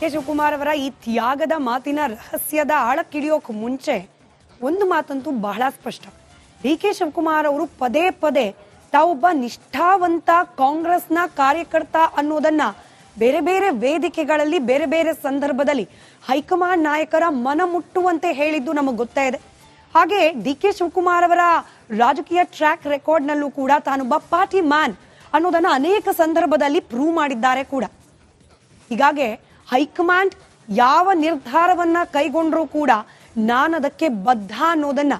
K Shivakumar ಅವರ ಈ ತ್ಯಾಗದ ಮಾತಿನ ರಹಸ್ಯದ ಆಳಕ್ಕಿಳಿಯೋಕೆ ಮುಂಚೆ ಒಂದು ಮಾತಂತೂ ಬಹಳ ಸ್ಪಷ್ಟ. ಡಿ ಕೆ ಶಿವಕುಮಾರ್ ಅವರು ಪದೇ ಪದೇ ತಾವೊಬ್ಬ ನಿಷ್ಠಾವಂತ ಕಾಂಗ್ರೆಸ್ನ ಕಾರ್ಯಕರ್ತ ಅನ್ನೋದನ್ನ ಬೇರೆ ಬೇರೆ ವೇದಿಕೆಗಳಲ್ಲಿ ಬೇರೆ ಬೇರೆ ಸಂದರ್ಭದಲ್ಲಿ ಹೈಕಮಾಂಡ್ ನಾಯಕರ ಮನ ಮುಟ್ಟುವಂತೆ ಹೇಳಿದ್ದು ನಮಗೆ ಗೊತ್ತೇ ಇದೆ. ಹಾಗೆ ಡಿ ಕೆ ಶಿವಕುಮಾರ್ ಅವರ ರಾಜಕೀಯ ಟ್ರ್ಯಾಕ್ ರೆಕಾರ್ಡ್ ನಲ್ಲೂ ಕೂಡ ತಾನೊಬ್ಬ ಪಾರ್ಟಿ ಮ್ಯಾನ್ ಅನ್ನೋದನ್ನ ಅನೇಕ ಸಂದರ್ಭದಲ್ಲಿ ಪ್ರೂವ್ ಮಾಡಿದ್ದಾರೆ ಕೂಡ. ಹೀಗಾಗಿ ಹೈಕಮಾಂಡ್ ಯಾವ ನಿರ್ಧಾರವನ್ನ ಕೈಗೊಂಡ್ರೂ ಕೂಡ ನಾನದಕ್ಕೆ ಬದ್ಧ ಅನ್ನೋದನ್ನ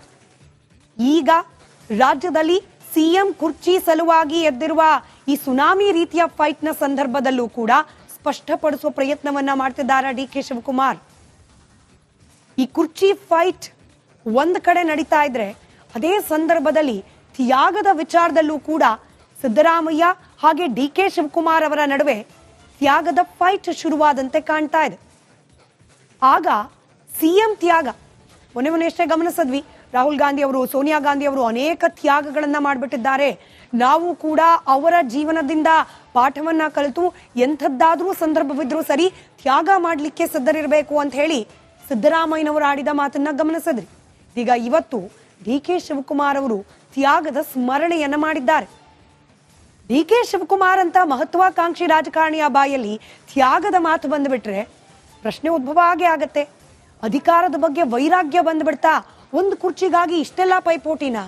ಈಗ ರಾಜ್ಯದಲ್ಲಿ ಸಿಎಂ ಕುರ್ಚಿ ಸಲುವಾಗಿ ಎದ್ದಿರುವ ಈ ಸುನಾಮಿ ರೀತಿಯ ಫೈಟ್ ನ ಸಂದರ್ಭದಲ್ಲೂ ಕೂಡ ಸ್ಪಷ್ಟಪಡಿಸುವ ಪ್ರಯತ್ನವನ್ನ ಮಾಡ್ತಿದ್ದಾರೆ ಡಿ ಕೆ ಶಿವಕುಮಾರ್. ಈ ಕುರ್ಚಿ ಫೈಟ್ ಒಂದ್ ಕಡೆ ನಡೀತಾ ಇದ್ರೆ ಅದೇ ಸಂದರ್ಭದಲ್ಲಿ ತ್ಯಾಗದ ವಿಚಾರದಲ್ಲೂ ಕೂಡ ಸಿದ್ದರಾಮಯ್ಯ ಹಾಗೆ ಡಿ ಕೆ ಶಿವಕುಮಾರ್ ಅವರ ನಡುವೆ ತ್ಯಾಗದ ಫೈಟ್ ಶುರುವಾದಂತೆ ಕಾಣ್ತಾ ಇದೆ. ಆಗ ಸಿಎಂ ತ್ಯಾಗ ಮೊನ್ನೆಷ್ಟೇ ಗಮನಿಸಿದ್ವಿ. ರಾಹುಲ್ ಗಾಂಧಿ ಅವರು, ಸೋನಿಯಾ ಗಾಂಧಿ ಅವರು ಅನೇಕ ತ್ಯಾಗಗಳನ್ನ ಮಾಡಿಬಿಟ್ಟಿದ್ದಾರೆ. ನಾವು ಕೂಡ ಅವರ ಜೀವನದಿಂದ ಪಾಠವನ್ನ ಕಲಿತು ಎಂಥದ್ದಾದ್ರೂ ಸಂದರ್ಭವಿದ್ರೂ ಸರಿ ತ್ಯಾಗ ಮಾಡಲಿಕ್ಕೆ ಸಿದ್ಧರಿರಬೇಕು ಅಂತ ಹೇಳಿ ಸಿದ್ದರಾಮಯ್ಯನವರು ಆಡಿದ ಮಾತನ್ನ ಗಮನಿಸಿದ್ರಿ. ಈಗ ಇವತ್ತು ಡಿ ಕೆ ಶಿವಕುಮಾರ್ ಅವರು ತ್ಯಾಗದ ಸ್ಮರಣೆಯನ್ನ ಮಾಡಿದ್ದಾರೆ. ಡಿ ಕೆ ಶಿವಕುಮಾರ್ ಅಂತ ಮಹತ್ವಾಕಾಂಕ್ಷಿ ರಾಜಕಾರಣಿಯ ಬಾಯಲ್ಲಿ ತ್ಯಾಗದ ಮಾತು ಬಂದ್ಬಿಟ್ರೆ ಪ್ರಶ್ನೆ ಉದ್ಭವ ಆಗೇ ಆಗತ್ತೆ. ಅಧಿಕಾರದ ಬಗ್ಗೆ ವೈರಾಗ್ಯ ಬಂದ್ಬಿಡ್ತಾ ಒಂದು ಕುರ್ಚಿಗಾಗಿ ಇಷ್ಟೆಲ್ಲ ಪೈಪೋಟಿನ,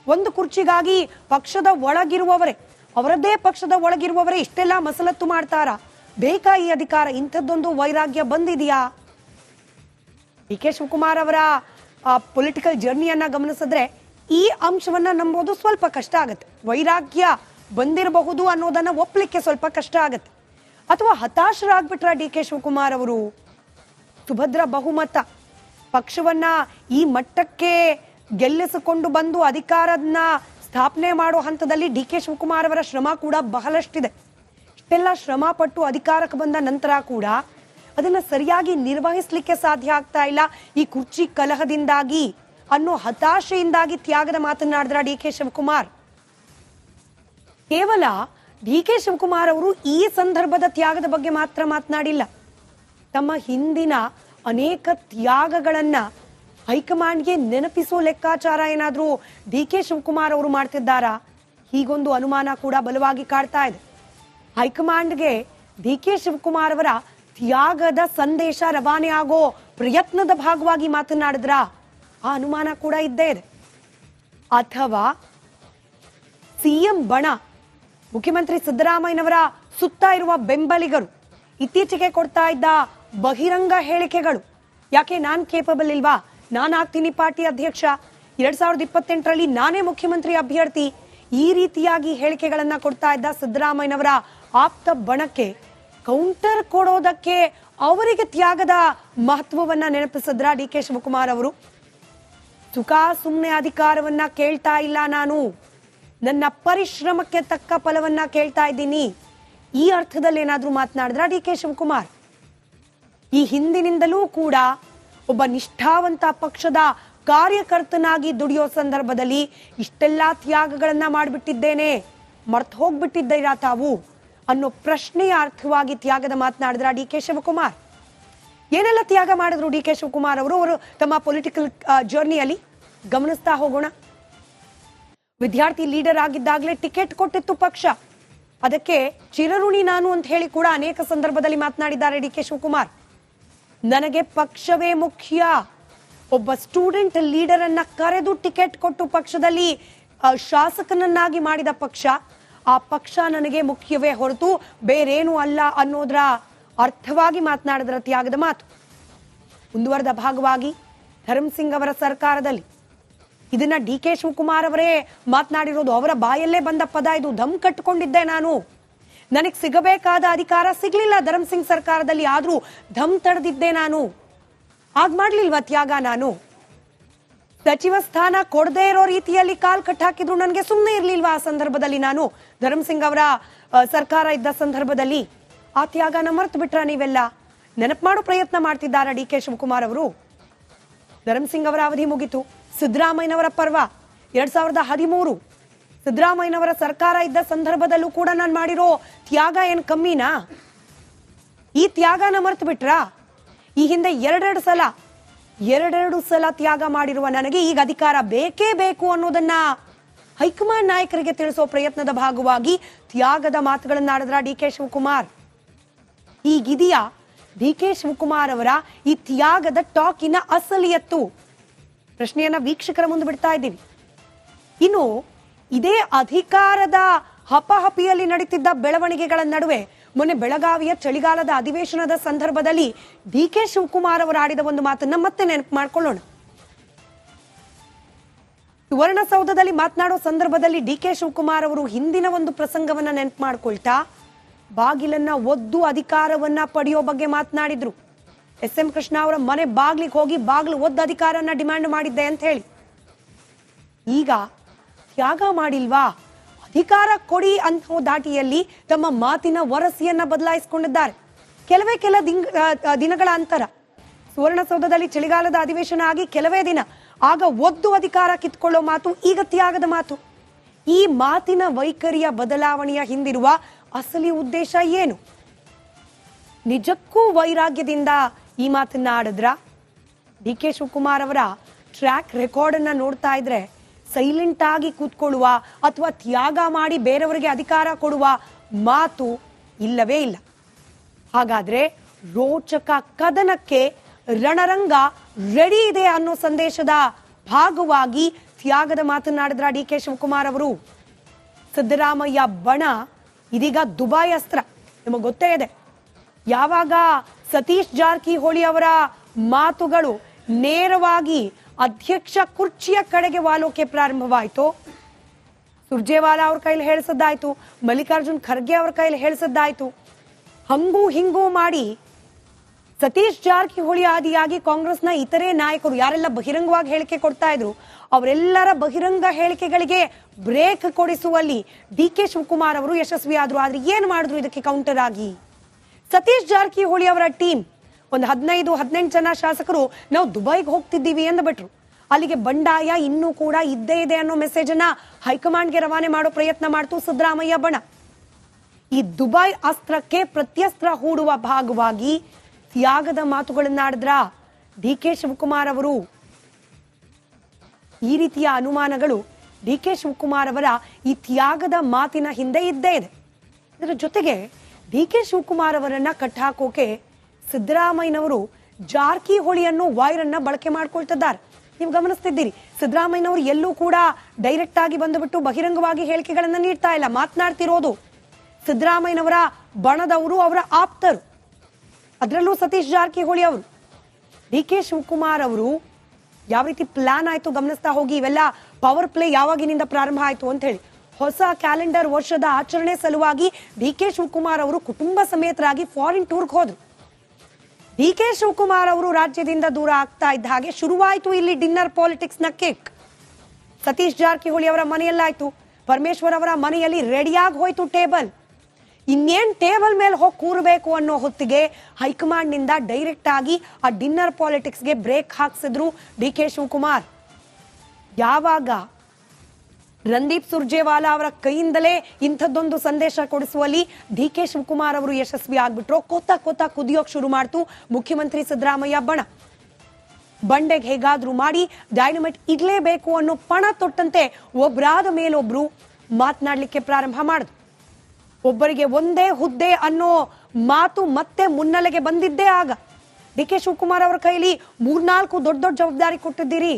ಒಂದು ಕುರ್ಚಿಗಾಗಿ ಪಕ್ಷದ ಒಳಗಿರುವವರೇ, ಅವರದ್ದೇ ಪಕ್ಷದ ಒಳಗಿರುವವರೇ ಇಷ್ಟೆಲ್ಲ ಮಸಲತ್ತು ಮಾಡ್ತಾರ? ಬೇಕಾ ಈ ಅಧಿಕಾರ? ಇಂಥದ್ದೊಂದು ವೈರಾಗ್ಯ ಬಂದಿದೆಯಾ? ಡಿ ಕೆ ಶಿವಕುಮಾರ್ ಅವರ ಪೊಲಿಟಿಕಲ್ ಜರ್ನಿಯನ್ನ ಗಮನಿಸಿದ್ರೆ ಈ ಅಂಶವನ್ನ ನಂಬೋದು ಸ್ವಲ್ಪ ಕಷ್ಟ ಆಗತ್ತೆ. ವೈರಾಗ್ಯ ಬಂದಿರಬಹುದು ಅನ್ನೋದನ್ನ ಒಪ್ಪಲಿಕ್ಕೆ ಸ್ವಲ್ಪ ಕಷ್ಟ ಆಗತ್ತೆ. ಅಥವಾ ಹತಾಶರಾಗ್ಬಿಟ್ರ ಡಿ ಕೆ ಶಿವಕುಮಾರ್ ಅವರು? ಸುಭದ್ರ ಬಹುಮತ ಪಕ್ಷವನ್ನ ಈ ಮಟ್ಟಕ್ಕೆ ಗೆಲ್ಲಿಸಿಕೊಂಡು ಬಂದು ಅಧಿಕಾರದನ್ನ ಸ್ಥಾಪನೆ ಮಾಡೋ ಹಂತದಲ್ಲಿ ಡಿ ಕೆ ಶಿವಕುಮಾರ್ ಅವರ ಶ್ರಮ ಕೂಡ ಬಹಳಷ್ಟಿದೆ. ಇಷ್ಟೆಲ್ಲ ಶ್ರಮ ಪಟ್ಟು ಅಧಿಕಾರಕ್ಕೆ ಬಂದ ನಂತರ ಕೂಡ ಅದನ್ನ ಸರಿಯಾಗಿ ನಿರ್ವಹಿಸಲಿಕ್ಕೆ ಸಾಧ್ಯ ಆಗ್ತಾ ಇಲ್ಲ ಈ ಕುರ್ಚಿ ಕಲಹದಿಂದಾಗಿ ಅನ್ನೋ ಹತಾಶೆಯಿಂದಾಗಿ ತ್ಯಾಗದ ಮಾತನಾಡಿದ್ರ ಡಿ ಕೆ ಶಿವಕುಮಾರ್. ಕೇವಲ ಡಿ ಕೆ ಶಿವಕುಮಾರ್ ಅವರು ಈ ಸಂದರ್ಭದ ತ್ಯಾಗದ ಬಗ್ಗೆ ಮಾತ್ರ ಮಾತನಾಡಿಲ್ಲ. ತಮ್ಮ ಹಿಂದಿನ ಅನೇಕ ತ್ಯಾಗಗಳನ್ನ ಹೈಕಮಾಂಡ್ಗೆ ನೆನಪಿಸೋ ಲೆಕ್ಕಾಚಾರ ಏನಾದ್ರೂ ಡಿ ಕೆ ಶಿವಕುಮಾರ್ ಅವರು ಮಾಡ್ತಿದ್ದಾರಾ? ಹೀಗೊಂದು ಅನುಮಾನ ಕೂಡ ಬಲವಾಗಿ ಕಾಡ್ತಾ ಇದೆ. ಹೈಕಮಾಂಡ್ಗೆ ಡಿ ಕೆ ಶಿವಕುಮಾರ್ ಅವರ ತ್ಯಾಗದ ಸಂದೇಶ ರವಾನೆ ಆಗೋ ಪ್ರಯತ್ನದ ಭಾಗವಾಗಿ ಮಾತನಾಡಿದ್ರ? ಆ ಅನುಮಾನ ಕೂಡ ಇದ್ದೇ ಇದೆ. ಅಥವಾ ಸಿಎಂ ಬಣ, ಮುಖ್ಯಮಂತ್ರಿ ಸಿದ್ದರಾಮಯ್ಯನವರ ಸುತ್ತ ಇರುವ ಬೆಂಬಲಿಗರು ಇತ್ತೀಚೆಗೆ ಕೊಡ್ತಾ ಇದ್ದ ಬಹಿರಂಗ ಹೇಳಿಕೆಗಳು, ಯಾಕೆ ನಾನ್ ಕೇಪಬಲ್ ಇಲ್ವಾ, ನಾನು ಆಗ್ತೀನಿ ಪಾರ್ಟಿ ಅಧ್ಯಕ್ಷ, 2028ರಲ್ಲಿ ನಾನೇ ಮುಖ್ಯಮಂತ್ರಿ ಅಭ್ಯರ್ಥಿ, ಈ ರೀತಿಯಾಗಿ ಹೇಳಿಕೆಗಳನ್ನ ಕೊಡ್ತಾ ಇದ್ದ ಸಿದ್ದರಾಮಯ್ಯನವರ ಆಪ್ತ ಬಣಕ್ಕೆ ಕೌಂಟರ್ ಕೊಡೋದಕ್ಕೆ ಅವರಿಗೆ ತ್ಯಾಗದ ಮಹತ್ವವನ್ನ ನೆನಪಿಸಿದ್ರ ಡಿ ಕೆ ಶಿವಕುಮಾರ್ ಅವರು? ಸುಖ ಸುಮ್ಮನೆ ಅಧಿಕಾರವನ್ನ ಕೇಳ್ತಾ ಇಲ್ಲ, ನಾನು ನನ್ನ ಪರಿಶ್ರಮಕ್ಕೆ ತಕ್ಕ ಫಲವನ್ನ ಕೇಳ್ತಾ ಇದ್ದೀನಿ, ಈ ಅರ್ಥದಲ್ಲಿ ಏನಾದ್ರೂ ಮಾತನಾಡಿದ್ರ ಡಿ ಕೆ ಶಿವಕುಮಾರ್? ಈ ಹಿಂದಿನಿಂದಲೂ ಕೂಡ ಒಬ್ಬ ನಿಷ್ಠಾವಂತ ಪಕ್ಷದ ಕಾರ್ಯಕರ್ತನಾಗಿ ದುಡಿಯೋ ಸಂದರ್ಭದಲ್ಲಿ ಇಷ್ಟೆಲ್ಲ ತ್ಯಾಗಗಳನ್ನ ಮಾಡಿಬಿಟ್ಟಿದ್ದೇನೆ, ಮರ್ತು ಹೋಗ್ಬಿಟ್ಟಿದ್ದೀರಾ ತಾವು ಅನ್ನೋ ಪ್ರಶ್ನೆಯ ಅರ್ಥವಾಗಿ ತ್ಯಾಗದ ಮಾತನಾಡಿದ್ರ ಡಿ ಕೆ ಶಿವಕುಮಾರ್? ಏನೆಲ್ಲ ತ್ಯಾಗ ಮಾಡಿದ್ರು ಡಿ ಕೆ ಶಿವಕುಮಾರ್ ಅವರು ತಮ್ಮ ಪೊಲಿಟಿಕಲ್ ಜರ್ನಿಯಲ್ಲಿ ಗಮನಿಸ್ತಾ ಹೋಗೋಣ. ವಿದ್ಯಾರ್ಥಿ ಲೀಡರ್ ಆಗಿದ್ದಾಗಲೇ ಟಿಕೆಟ್ ಕೊಟ್ಟಿತ್ತು ಪಕ್ಷ, ಅದಕ್ಕೆ ಚಿರಋಣಿ ನಾನು ಅಂತ ಹೇಳಿ ಕೂಡ ಅನೇಕ ಸಂದರ್ಭದಲ್ಲಿ ಮಾತನಾಡಿದ್ದಾರೆ ಡಿ ಕೆ ಶಿವಕುಮಾರ್. ನನಗೆ ಪಕ್ಷವೇ ಮುಖ್ಯ, ಒಬ್ಬ ಸ್ಟೂಡೆಂಟ್ ಲೀಡರ್ ಅನ್ನ ಕರೆದು ಟಿಕೆಟ್ ಕೊಟ್ಟು ಪಕ್ಷದಲ್ಲಿ ಶಾಸಕನನ್ನಾಗಿ ಮಾಡಿದ ಪಕ್ಷ, ಆ ಪಕ್ಷ ನನಗೆ ಮುಖ್ಯವೇ ಹೊರತು ಬೇರೇನೂ ಅಲ್ಲ ಅನ್ನೋದ್ರ ಅರ್ಥವಾಗಿ ಮಾತನಾಡಿದ್ರ ತ್ಯಾಗದ ಮಾತು. ಮುಂದುವರೆದ ಭಾಗವಾಗಿ ಧರ್ಮಸಿಂಗ್ ಅವರ ಸರ್ಕಾರದಲ್ಲಿ ಇದನ್ನ ಡಿ ಕೆ ಶಿವಕುಮಾರ್ ಅವರೇ ಮಾತನಾಡಿರೋದು, ಅವರ ಬಾಯಲ್ಲೇ ಬಂದ ಪದ ಇದು. ದಮ್ ಕಟ್ಕೊಂಡಿದ್ದೆ ನಾನು, ನನಗೆ ಸಿಗಬೇಕಾದ ಅಧಿಕಾರ ಸಿಗ್ಲಿಲ್ಲ ಧರ್ಮಸಿಂಗ್ ಸರ್ಕಾರದಲ್ಲಿ, ಆದ್ರೂ ಧಮ್ ತಡೆದಿದ್ದೆ ನಾನು. ಆಗ ಮಾಡ್ಲಿಲ್ವಾ ತ್ಯಾಗ? ನಾನು ಸಚಿವ ಸ್ಥಾನ ಕೊಡದೇ ಇರೋ ರೀತಿಯಲ್ಲಿ ಕಾಲ್ ಕಟ್ಟಾಕಿದ್ರು ನನಗೆ ಸುಮ್ಮನೆ ಇರ್ಲಿಲ್ವಾ ಆ ಸಂದರ್ಭದಲ್ಲಿ? ನಾನು ಧರ್ಮಸಿಂಗ್ ಅವರ ಸರ್ಕಾರ ಇದ್ದ ಸಂದರ್ಭದಲ್ಲಿ ಆ ತ್ಯಾಗನ ಮರ್ತು ಬಿಟ್ರ ನೀವೆಲ್ಲ? ನೆನಪು ಮಾಡೋ ಪ್ರಯತ್ನ ಮಾಡ್ತಿದ್ದಾರೆ ಡಿ ಕೆ ಶಿವಕುಮಾರ್ ಅವರು. ಧರ್ಮಸಿಂಗ್ ಅವರ ಅವಧಿ ಮುಗಿತು, ಸಿದ್ದರಾಮಯ್ಯನವರ ಪರ್ವ 2013 ಸಿದ್ದರಾಮಯ್ಯನವರ ಸರ್ಕಾರ ಇದ್ದ ಸಂದರ್ಭದಲ್ಲೂ ಕೂಡ ನಾನು ಮಾಡಿರೋ ತ್ಯಾಗ ಏನ್ ಕಮ್ಮಿನಾ? ಈ ತ್ಯಾಗನ ಮರ್ತು ಬಿಟ್ರಾ? ಈ ಹಿಂದೆ ಎರಡೆರಡು ಸಲ ತ್ಯಾಗ ಮಾಡಿರುವ ನನಗೆ ಈಗ ಅಧಿಕಾರ ಬೇಕೇ ಬೇಕು ಅನ್ನೋದನ್ನ ಹೈಕಮಾಂಡ್ ನಾಯಕರಿಗೆ ತಿಳಿಸೋ ಪ್ರಯತ್ನದ ಭಾಗವಾಗಿ ತ್ಯಾಗದ ಮಾತುಗಳನ್ನಾಡಿದ್ರ ಡಿ ಕೆ ಶಿವಕುಮಾರ್. ಈಗಿದೆಯಾ ಡಿ ಕೆ ಶಿವಕುಮಾರ್ ಅವರ ಈ ತ್ಯಾಗದ ಟಾಕಿನ ಅಸಲಿಯತ್ತು? ಪ್ರಶ್ನೆಯನ್ನ ವೀಕ್ಷಕರ ಮುಂದೆ ಬಿಡ್ತಾ ಇದ್ದೀವಿ. ಇನ್ನು ಇದೇ ಅಧಿಕಾರದ ಹಪಹಪಿಯಲ್ಲಿ ನಡೀತಿದ್ದ ಬೆಳವಣಿಗೆಗಳ ನಡುವೆ ಮೊನ್ನೆ ಬೆಳಗಾವಿಯ ಚಳಿಗಾಲದ ಅಧಿವೇಶನದ ಸಂದರ್ಭದಲ್ಲಿ ಡಿ ಕೆ ಶಿವಕುಮಾರ್ ಅವರು ಆಡಿದ ಒಂದು ಮಾತನ್ನ ಮತ್ತೆ ನೆನಪು ಮಾಡ್ಕೊಳ್ಳೋಣ. ಸುವರ್ಣಸೌಧದಲ್ಲಿ ಮಾತನಾಡೋ ಸಂದರ್ಭದಲ್ಲಿ ಡಿ ಕೆ ಶಿವಕುಮಾರ್ ಅವರು ಹಿಂದಿನ ಒಂದು ಪ್ರಸಂಗವನ್ನ ನೆನಪು ಮಾಡ್ಕೊಳ್ತಾ ಬಾಗಿಲನ್ನ ಒದ್ದು ಅಧಿಕಾರವನ್ನ ಪಡೆಯೋ ಬಗ್ಗೆ ಮಾತನಾಡಿದ್ರು. ಎಸ್ ಎಂ ಕೃಷ್ಣ ಅವರ ಮನೆ ಬಾಗ್ಲಿಗೆ ಹೋಗಿ ಬಾಗಿಲು ಒದ್ದು ಅಧಿಕಾರನ ಡಿಮ್ಯಾಂಡ್ ಮಾಡಿದ್ದೆ ಅಂತ ಹೇಳಿ. ಈಗ ತ್ಯಾಗ ಮಾಡಿಲ್ವಾ, ಅಧಿಕಾರ ಕೊಡಿ ಅನ್ನೋ ದಾಟಿಯಲ್ಲಿ ತಮ್ಮ ಮಾತಿನ ವರಸಿಯನ್ನ ಬದಲಾಯಿಸಿಕೊಂಡಿದ್ದಾರೆ. ಕೆಲ ದಿನಗಳ ಅಂತರ ಸುವರ್ಣಸೌಧದಲ್ಲಿ ಚಳಿಗಾಲದ ಅಧಿವೇಶನ ಆಗಿ ಕೆಲವೇ ದಿನ ಆಗ ಒದ್ದು ಅಧಿಕಾರ ಕಿತ್ಕೊಳ್ಳೋ ಮಾತು, ಈಗ ತ್ಯಾಗದ ಮಾತು. ಈ ಮಾತಿನ ವೈಖರಿಯ ಬದಲಾವಣೆಯ ಹಿಂದಿರುವ ಅಸಲಿ ಉದ್ದೇಶ ಏನು? ನಿಜಕ್ಕೂ ವೈರಾಗ್ಯದಿಂದ ಈ ಮಾತನ್ನ ಆಡಿದ್ರ? ಡಿ ಕೆ ಶಿವಕುಮಾರ್ ಅವರ ಟ್ರ್ಯಾಕ್ ರೆಕಾರ್ಡ್ ಅನ್ನ ನೋಡ್ತಾ ಇದ್ರೆ ಸೈಲೆಂಟ್ ಆಗಿ ಕೂತ್ಕೊಳ್ಳುವ ಅಥವಾ ತ್ಯಾಗ ಮಾಡಿ ಬೇರೆಯವರಿಗೆ ಅಧಿಕಾರ ಕೊಡುವ ಮಾತು ಇಲ್ಲವೇ ಇಲ್ಲ. ಹಾಗಾದ್ರೆ ರೋಚಕ ಕದನಕ್ಕೆ ರಣರಂಗ ರೆಡಿ ಇದೆ ಅನ್ನೋ ಸಂದೇಶದ ಭಾಗವಾಗಿ ತ್ಯಾಗದ ಮಾತನಾಡಿದ್ರ ಡಿ ಕೆ ಶಿವಕುಮಾರ್ ಅವರು. ಸಿದ್ದರಾಮಯ್ಯ ಬಣ ಇದೀಗ ದುಬೈ ಅಸ್ತ್ರ. ನಿಮಗೆ ಗೊತ್ತೇ ಇದೆ, ಯಾವಾಗ ಸತೀಶ್ ಜಾರಕಿಹೊಳಿ ಅವರ ಮಾತುಗಳು ನೇರವಾಗಿ ಅಧ್ಯಕ್ಷ ಕುರ್ಚಿಯ ಕಡೆಗೆ ವಾಲೋಕೆ ಪ್ರಾರಂಭವಾಯಿತು, ಸುರ್ಜೇವಾಲಾ ಅವ್ರ ಕೈಲಿ ಹೇಳಿಸದ್ದಾಯ್ತು, ಮಲ್ಲಿಕಾರ್ಜುನ್ ಖರ್ಗೆ ಅವ್ರ ಕೈಲಿ ಹೇಳಿಸದ್ದಾಯ್ತು, ಹಂಗೂ ಹಿಂಗೂ ಮಾಡಿ ಸತೀಶ್ ಜಾರಕಿಹೊಳಿ ಆದಿಯಾಗಿ ಕಾಂಗ್ರೆಸ್ನ ಇತರೆ ನಾಯಕರು ಯಾರೆಲ್ಲ ಬಹಿರಂಗವಾಗಿ ಹೇಳಿಕೆ ಕೊಡ್ತಾ ಇದ್ರು ಅವರೆಲ್ಲರ ಬಹಿರಂಗ ಹೇಳಿಕೆಗಳಿಗೆ ಬ್ರೇಕ್ ಕೊಡಿಸುವಲ್ಲಿ ಡಿ ಕೆ ಶಿವಕುಮಾರ್ ಅವರು ಯಶಸ್ವಿಯಾದ್ರು. ಆದ್ರೆ ಏನ್ ಮಾಡಿದ್ರು ಇದಕ್ಕೆ ಕೌಂಟರ್ ಆಗಿ? ಸತೀಶ್ ಜಾರಕಿಹೊಳಿ ಅವರ ಟೀಮ್ ಒಂದು 15-18 ಜನ ಶಾಸಕರು ನಾವು ದುಬೈಗೆ ಹೋಗ್ತಿದ್ದೀವಿ ಅಂದ್ಬಿಟ್ರು. ಅಲ್ಲಿಗೆ ಬಂಡಾಯ ಇನ್ನೂ ಕೂಡ ಇದ್ದೇ ಇದೆ ಅನ್ನೋ ಮೆಸೇಜ್ ಅನ್ನ ಹೈಕಮಾಂಡ್ಗೆ ರವಾನೆ ಮಾಡೋ ಪ್ರಯತ್ನ ಮಾಡ್ತು ಸಿದ್ದರಾಮಯ್ಯ ಬಣ. ಈ ದುಬೈ ಅಸ್ತ್ರಕ್ಕೆ ಪ್ರತ್ಯಸ್ತ್ರ ಹೂಡುವ ಭಾಗವಾಗಿ ತ್ಯಾಗದ ಮಾತುಗಳನ್ನಾಡಿದ್ರ ಡಿ ಕೆ ಶಿವಕುಮಾರ್ ಅವರು. ಈ ರೀತಿಯ ಅನುಮಾನಗಳು ಡಿ ಕೆ ಶಿವಕುಮಾರ್ ಅವರ ಈ ತ್ಯಾಗದ ಮಾತಿನ ಹಿಂದೆ ಇದ್ದೇ ಇದೆ. ಇದರ ಜೊತೆಗೆ ಡಿ ಕೆ ಶಿವಕುಮಾರ್ ಅವರನ್ನ ಕಟ್ಟಾಕೋಕೆ ಸಿದ್ದರಾಮಯ್ಯನವರು ಜಾರಕಿಹೊಳಿ ಅನ್ನೋ ವೈರ್ ಅನ್ನ ಬಳಕೆ ಮಾಡ್ಕೊಳ್ತಿದ್ದಾರೆ. ನೀವು ಗಮನಿಸ್ತಿದ್ದೀರಿ, ಸಿದ್ದರಾಮಯ್ಯನವರು ಎಲ್ಲೂ ಕೂಡ ಡೈರೆಕ್ಟ್ ಆಗಿ ಬಂದುಬಿಟ್ಟು ಬಹಿರಂಗವಾಗಿ ಹೇಳಿಕೆಗಳನ್ನ ನೀಡ್ತಾ ಇಲ್ಲ. ಮಾತನಾಡ್ತಿರೋದು ಸಿದ್ದರಾಮಯ್ಯನವರ ಬಣದವರು, ಅವರ ಆಪ್ತರು, ಅದರಲ್ಲೂ ಸತೀಶ್ ಜಾರಕಿಹೊಳಿ ಅವರು. ಡಿ ಕೆ ಶಿವಕುಮಾರ್ ಅವರು ಯಾವ ರೀತಿ ಪ್ಲಾನ್ ಆಯ್ತು ಗಮನಿಸ್ತಾ ಹೋಗಿ. ಇವೆಲ್ಲ ಪವರ್ ಪ್ಲೇ ಯಾವಾಗಿನಿಂದ ಪ್ರಾರಂಭ ಆಯ್ತು ಅಂತ ಹೇಳಿ ಹೊಸ ಕ್ಯಾಲೆಂಡರ್ ವರ್ಷದ ಆಚರಣೆ ಸಲುವಾಗಿ ಡಿ ಕೆ ಶಿವಕುಮಾರ್ ಅವರು ಕುಟುಂಬ ಸಮೇತರಾಗಿ ಫಾರಿನ್ ಟೂರ್ಗೆ ಹೋದ್ರು. ಡಿ ಕೆ ಶಿವಕುಮಾರ್ ಅವರು ರಾಜ್ಯದಿಂದ ದೂರ ಆಗ್ತಾ ಇದ್ದ ಹಾಗೆ ಶುರುವಾಯಿತು ಇಲ್ಲಿ ಡಿನ್ನರ್ ಪಾಲಿಟಿಕ್ಸ್ ನ ಕೇಕ್. ಸತೀಶ್ ಜಾರಕಿಹೊಳಿ ಅವರ ಮನೆಯಲ್ಲಾಯ್ತು, ಪರಮೇಶ್ವರ್ ಅವರ ಮನೆಯಲ್ಲಿ ರೆಡಿಯಾಗಿ ಹೋಯ್ತು ಟೇಬಲ್. ಇನ್ನೇನ್ ಟೇಬಲ್ ಮೇಲೆ ಹೋಗಿ ಕೂರಬೇಕು ಅನ್ನೋ ಹೊತ್ತಿಗೆ ಹೈಕಮಾಂಡ್ ನಿಂದ ಡೈರೆಕ್ಟ್ ಆಗಿ ಆ ಡಿನ್ನರ್ ಪಾಲಿಟಿಕ್ಸ್ಗೆ ಬ್ರೇಕ್ ಹಾಕ್ಸಿದ್ರು ಡಿ ಕೆ ಶಿವಕುಮಾರ್. ಯಾವಾಗ ರಣದೀಪ್ ಸುರ್ಜೇವಾಲಾ ಅವರ ಕೈಯಿಂದಲೇ ಇಂಥದ್ದೊಂದು ಸಂದೇಶ ಕೊಡಿಸುವಲ್ಲಿ ಡಿ ಕೆ ಶಿವಕುಮಾರ್ ಅವರು ಯಶಸ್ವಿ ಆಗ್ಬಿಟ್ರು, ಕೊತ್ತ ಕುದಿಯೋಕ್ ಶುರು ಮಾಡ್ತು ಮುಖ್ಯಮಂತ್ರಿ ಸಿದ್ದರಾಮಯ್ಯ ಬಣ. ಬಂಡೆಗೆ ಹೇಗಾದ್ರೂ ಮಾಡಿ ಡೈನಮೈಟ್ ಇಡ್ಲೇಬೇಕು ಅನ್ನೋ ಪಣ ತೊಟ್ಟಂತೆ ಒಬ್ರಾದ ಮೇಲೊಬ್ರು ಮಾತನಾಡ್ಲಿಕ್ಕೆ ಪ್ರಾರಂಭ ಮಾಡಿದ್ರು. ಒಬ್ಬರಿಗೆ ಒಂದೇ ಹುದ್ದೆ ಅನ್ನೋ ಮಾತು ಮತ್ತೆ ಮುನ್ನೆಲೆಗೆ ಬಂದಿದ್ದೇ ಆಗ. ಡಿ ಕೆ ಶಿವಕುಮಾರ್ ಅವರ ಕೈಲಿ 3-4 ದೊಡ್ಡ ಜವಾಬ್ದಾರಿ ಕೊಟ್ಟಿದ್ದೀರಿ,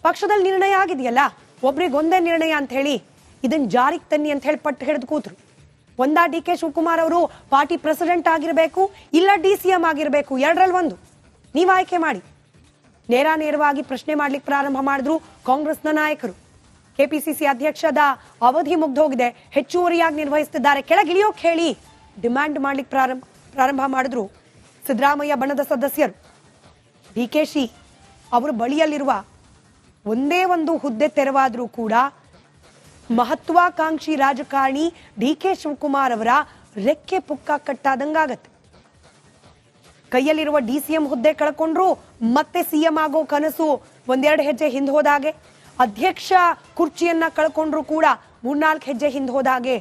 ಪಕ್ಷದಲ್ಲಿ ನಿರ್ಣಯ ಆಗಿದೆಯಲ್ಲ, ಒಬ್ರಿಗೆ ಒಂದೇ ನಿರ್ಣಯ ಅಂತ ಹೇಳಿ ಇದನ್ನ ಜಾರಿಗೆ ತನ್ನಿ ಅಂತ ಹೇಳಿ ಪಟ್ಟು ಹಿಡಿದು ಕೂತ್ರು. ಒಂದಾ ಡಿ ಕೆ ಶಿವಕುಮಾರ್ ಅವರು ಪಾರ್ಟಿ ಪ್ರೆಸಿಡೆಂಟ್ ಆಗಿರಬೇಕು, ಇಲ್ಲ DCM ಆಗಿರಬೇಕು, ಎರಡರಲ್ಲಿ ಒಂದು ನೀವು ಆಯ್ಕೆ ಮಾಡಿ. ನೇರವಾಗಿ ಪ್ರಶ್ನೆ ಮಾಡ್ಲಿಕ್ಕೆ ಪ್ರಾರಂಭ ಮಾಡಿದ್ರು ಕಾಂಗ್ರೆಸ್ನ ನಾಯಕರು. ಕೆಪಿಸಿಸಿ ಅಧ್ಯಕ್ಷದ ಅವಧಿ ಮುಗ್ದೋಗಿದೆ, ಹೆಚ್ಚುವರಿಯಾಗಿ ನಿರ್ವಹಿಸುತ್ತಿದ್ದಾರೆ, ಕೆಳಗಿಳಿಯೋಕ್ ಹೇಳಿ ಡಿಮ್ಯಾಂಡ್ ಮಾಡ್ಲಿಕ್ಕೆ ಪ್ರಾರಂಭ ಮಾಡಿದ್ರು ಸಿದ್ದರಾಮಯ್ಯ ಬಣದ ಸದಸ್ಯರು. DKಶಿ ಅವರ ಬಳಿಯಲ್ಲಿರುವ ಒಂದೇ ಒಂದು ಹುದ್ದೆ ತೆರವಾದ್ರೂ ಕೂಡ ಮಹತ್ವಾಕಾಂಕ್ಷಿ ರಾಜಕಾರಣಿ ಡಿ ಕೆ ಶಿವಕುಮಾರ್ ಅವರ ರೆಕ್ಕೆ ಪುಕ್ಕ ಕಟ್ಟಾದಂಗಾಗತ್ತೆ. ಕೈಯಲ್ಲಿರುವ DCM ಹುದ್ದೆ ಕಳ್ಕೊಂಡ್ರು ಮತ್ತೆ CM ಆಗೋ ಕನಸು ಒಂದೆರಡು ಹೆಜ್ಜೆ ಹಿಂದೆ ಹೋದಾಗೆ, ಅಧ್ಯಕ್ಷ ಕುರ್ಚಿಯನ್ನ ಕಳ್ಕೊಂಡ್ರು ಕೂಡ 3-4 ಹೆಜ್ಜೆ ಹಿಂದೆ ಹೋದಾಗೆ.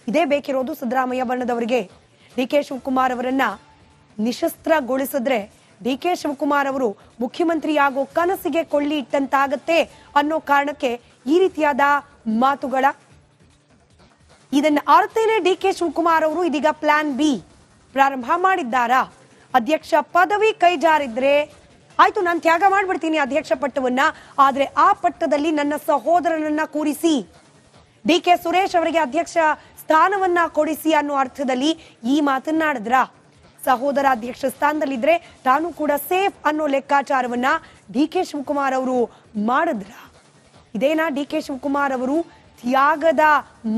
ಇದೇ ಬೇಕಿರೋದು ಸಿದ್ದರಾಮಯ್ಯ ಬಣ್ಣದವರಿಗೆ. ಡಿ ಕೆ ಶಿವಕುಮಾರ್ ಅವರನ್ನ ನಿಶಸ್ತ್ರಗೊಳಿಸಿದ್ರೆ ಡಿ ಕೆ ಶಿವಕುಮಾರ್ ಅವರು ಮುಖ್ಯಮಂತ್ರಿಯಾಗೋ ಕನಸಿಗೆ ಕೊಳ್ಳಿ ಇಟ್ಟಂತಾಗತ್ತೆ ಅನ್ನೋ ಕಾರಣಕ್ಕೆ ಈ ರೀತಿಯಾದ ಮಾತುಗಳ ಇದನ್ನ ಅರ್ಥೇನೆ ಡಿ ಕೆ ಶಿವಕುಮಾರ್ ಅವರು ಇದೀಗ ಪ್ಲಾನ್ ಬಿ ಪ್ರಾರಂಭ ಮಾಡಿದ್ದಾರಾ? ಅಧ್ಯಕ್ಷ ಪದವಿ ಕೈ ಜಾರಿದ್ರೆ ಆಯ್ತು, ನಾನು ತ್ಯಾಗ ಮಾಡ್ಬಿಡ್ತೀನಿ ಅಧ್ಯಕ್ಷ ಪಟ್ಟವನ್ನ, ಆದ್ರೆ ಆ ಪಟ್ಟದಲ್ಲಿ ನನ್ನ ಸಹೋದರನನ್ನ ಕೂರಿಸಿ, ಡಿ ಕೆ ಸುರೇಶ್ ಅವರಿಗೆ ಅಧ್ಯಕ್ಷ ಸ್ಥಾನವನ್ನ ಕೊಡಿಸಿ ಅನ್ನೋ ಅರ್ಥದಲ್ಲಿ ಈ ಮಾತನ್ನಾಡಿದ್ರ. ಸಹೋದರ ಅಧ್ಯಕ್ಷ ಸ್ಥಾನದಲ್ಲಿದ್ರೆ ತಾನು ಕೂಡ ಸೇಫ್ ಅನ್ನೋ ಲೆಕ್ಕಾಚಾರವನ್ನ ಡಿ ಕೆ ಶಿವಕುಮಾರ್ ಅವರು ಮಾಡಿದ್ರ. ಇದೇನಾ ಡಿ ಕೆ ಶಿವಕುಮಾರ್ ಅವರು ತ್ಯಾಗದ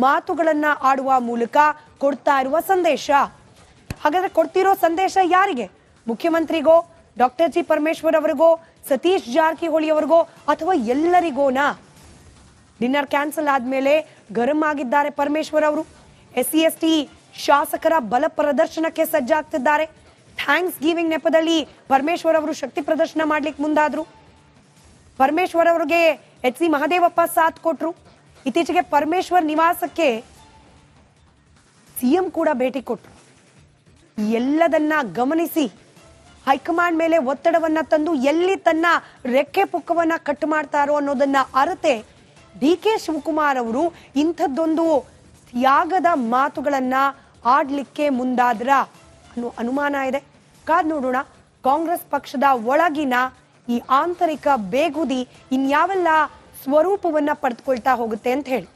ಮಾತುಗಳನ್ನ ಆಡುವ ಮೂಲಕ ಕೊಡ್ತಾ ಇರುವ ಸಂದೇಶ? ಹಾಗಾದ್ರೆ ಕೊಡ್ತಿರೋ ಸಂದೇಶ ಯಾರಿಗೆ? ಮುಖ್ಯಮಂತ್ರಿಗೋ, ಡಾಕ್ಟರ್ ಜಿ ಪರಮೇಶ್ವರ್ ಅವರಿಗೋ, ಸತೀಶ್ ಜಾರಕಿಹೊಳಿ ಅವರಿಗೋ, ಅಥವಾ ಎಲ್ಲರಿಗೋನಾ? ಡಿನ್ನರ್ ಕ್ಯಾನ್ಸಲ್ ಆದ್ಮೇಲೆ ಗರಂ ಆಗಿದ್ದಾರೆ ಪರಮೇಶ್ವರ್ ಅವರು. SC/ST ಶಾಸಕರ ಬಲ ಪ್ರದರ್ಶನಕ್ಕೆ ಸಜ್ಜಾಗ್ತಿದ್ದಾರೆ. ಥ್ಯಾಂಕ್ಸ್ ಗಿವಿಂಗ್ ನೆಪದಲ್ಲಿ ಪರಮೇಶ್ವರ್ ಅವರು ಶಕ್ತಿ ಪ್ರದರ್ಶನ ಮಾಡ್ಲಿಕ್ಕೆ ಮುಂದಾದ್ರು. ಪರಮೇಶ್ವರ್ ಅವರಿಗೆ HC ಮಹದೇವಪ್ಪ ಸಾಥ್ ಕೊಟ್ರು. ಇತ್ತೀಚೆಗೆ ಪರಮೇಶ್ವರ್ ನಿವಾಸಕ್ಕೆ ಸಿಎಂ ಕೂಡ ಭೇಟಿ ಕೊಟ್ರು. ಎಲ್ಲದನ್ನ ಗಮನಿಸಿ ಹೈಕಮಾಂಡ್ ಮೇಲೆ ಒತ್ತಡವನ್ನ ತಂದು ಎಲ್ಲಿ ತನ್ನ ರೆಕ್ಕೆ ಪುಕ್ಕವನ್ನ ಕಟ್ ಮಾಡ್ತಾರೋ ಅನ್ನೋದನ್ನ ಅರತೆ ಡಿ ಕೆ ಶಿವಕುಮಾರ್ ಅವರು ಇಂಥದ್ದೊಂದು ತ್ಯಾಗದ ಮಾತುಗಳನ್ನ ಆಡ್ಲಿಕ್ಕೆ ಮುಂದಾದ್ರ ಅನ್ನೋ ಅನುಮಾನ ಇದೆ. ಕಾದ್ ನೋಡೋಣ ಕಾಂಗ್ರೆಸ್ ಪಕ್ಷದ ಒಳಗಿನ ಈ ಆಂತರಿಕ ಬೇಗುದಿ ಇನ್ಯಾವೆಲ್ಲ ಸ್ವರೂಪವನ್ನ ಪಡೆದುಕೊಳ್ತಾ ಹೋಗುತ್ತೆ ಅಂತ ಹೇಳಿ.